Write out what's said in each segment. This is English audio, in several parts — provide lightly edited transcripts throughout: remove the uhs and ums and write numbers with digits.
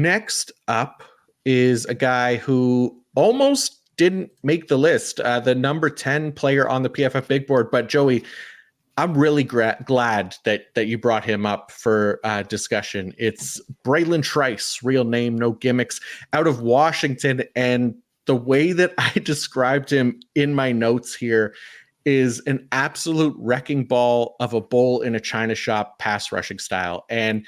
Next up is a guy who almost didn't make the list, the number 10 player on the PFF big board. But Joey, I'm really glad that you brought him up for discussion. It's Bralen Trice, real name, no gimmicks, out of Washington. And the way that I described him in my notes here is an absolute wrecking ball of a bull in a china shop pass rushing style. And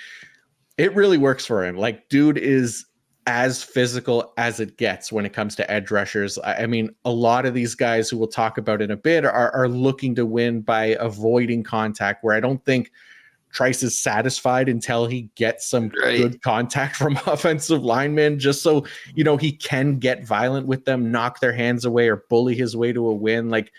it really works for him. Like, dude is as physical as it gets when it comes to edge rushers. I mean, a lot of these guys who we'll talk about in a bit are looking to win by avoiding contact, where I don't think Trice is satisfied until he gets some good contact from offensive linemen, just so, he can get violent with them, knock their hands away, or bully his way to a win. Like,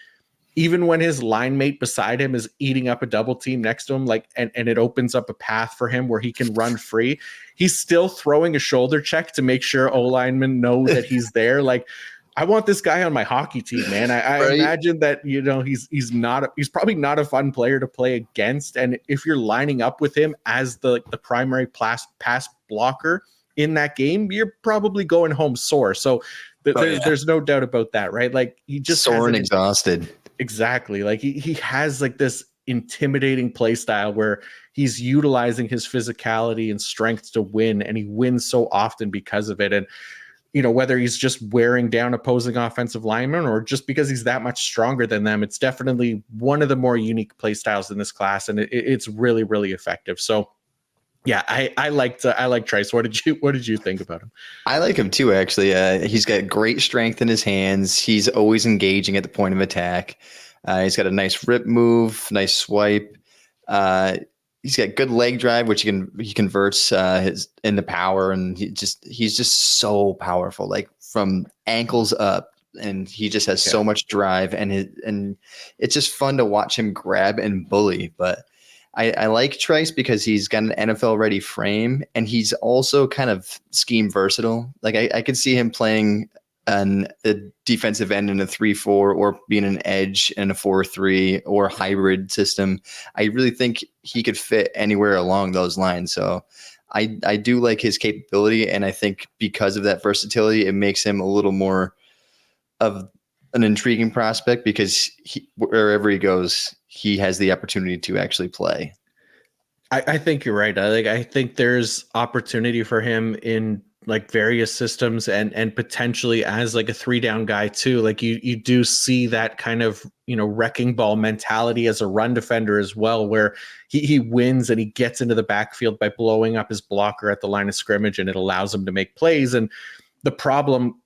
even when his line mate beside him is eating up a double team next to him, and it opens up a path for him where he can run free, he's still throwing a shoulder check to make sure O-linemen know that he's there. Like, I want this guy on my hockey team, man. I imagine that, he's probably not a fun player to play against. And if you're lining up with him as the primary pass blocker in that game, you're probably going home sore. So there's no doubt about that, right? Like, he just sore and exhausted. Exactly. Like, he has like this intimidating play style where he's utilizing his physicality and strength to win, and he wins so often because of it. And, whether he's just wearing down opposing offensive linemen or just because he's that much stronger than them, it's definitely one of the more unique play styles in this class, and it's really, really effective. So yeah, I like Trice. What did you think about him? I like him too, actually. He's got great strength in his hands. He's always engaging at the point of attack. He's got a nice rip move, nice swipe. He's got good leg drive, which he converts his into power, and he's just so powerful, like from ankles up, and he just has so much drive, and it's just fun to watch him grab and bully. But I like Trice because he's got an NFL ready frame, and he's also kind of scheme versatile. Like, I could see him playing a defensive end in a 3-4, or being an edge in a 4-3 or hybrid system. I really think he could fit anywhere along those lines. So I do like his capability, and I think because of that versatility, it makes him a little more of an intriguing prospect, because wherever he goes, he has the opportunity to actually play. I think you're right. I think there's opportunity for him in like various systems, and potentially as like a 3-down guy too. Like, you do see that kind of, wrecking ball mentality as a run defender as well, where he wins and he gets into the backfield by blowing up his blocker at the line of scrimmage, and it allows him to make plays. And the problem,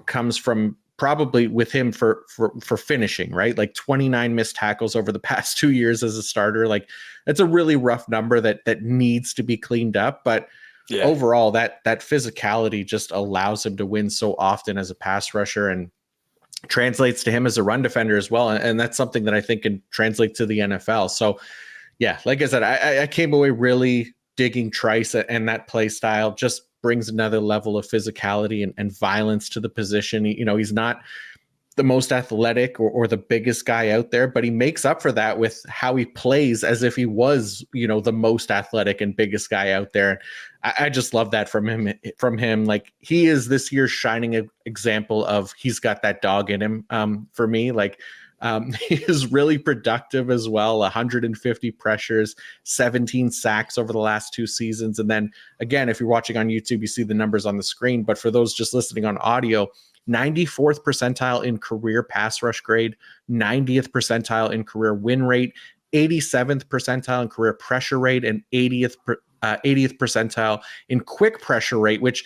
comes from probably with him for finishing, right? Like 29 missed tackles over the past 2 years as a starter. Like, that's a really rough number that needs to be cleaned up. But overall, that physicality just allows him to win so often as a pass rusher, and translates to him as a run defender as well. And that's something that I think can translate to the NFL. So yeah, like I said, I came away really digging Trice, and that play style just brings another level of physicality and violence to the position. He's not the most athletic or the biggest guy out there, but he makes up for that with how he plays as if he was, the most athletic and biggest guy out there. I just love that from him. Like, he is this year's shining example of he's got that dog in him. For me, like, he is really productive as well. 150 pressures, 17 sacks over the last 2 seasons. And then again, if you're watching on YouTube, you see the numbers on the screen, but for those just listening on audio, 94th percentile in career pass rush grade, 90th percentile in career win rate, 87th percentile in career pressure rate, and 80th percentile in quick pressure rate, which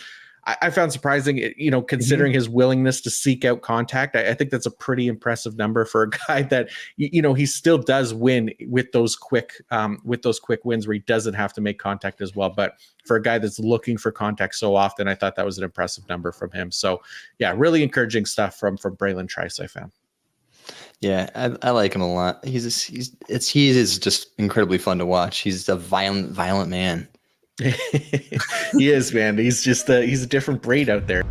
I found surprising, considering his willingness to seek out contact. I think that's a pretty impressive number for a guy that, he still does win with those quick wins where he doesn't have to make contact as well. But for a guy that's looking for contact so often, I thought that was an impressive number from him. So yeah, really encouraging stuff from Bralen Trice, I found. Yeah, I like him a lot. He is just incredibly fun to watch. He's a violent man. He is, man. He's just he's a different breed out there.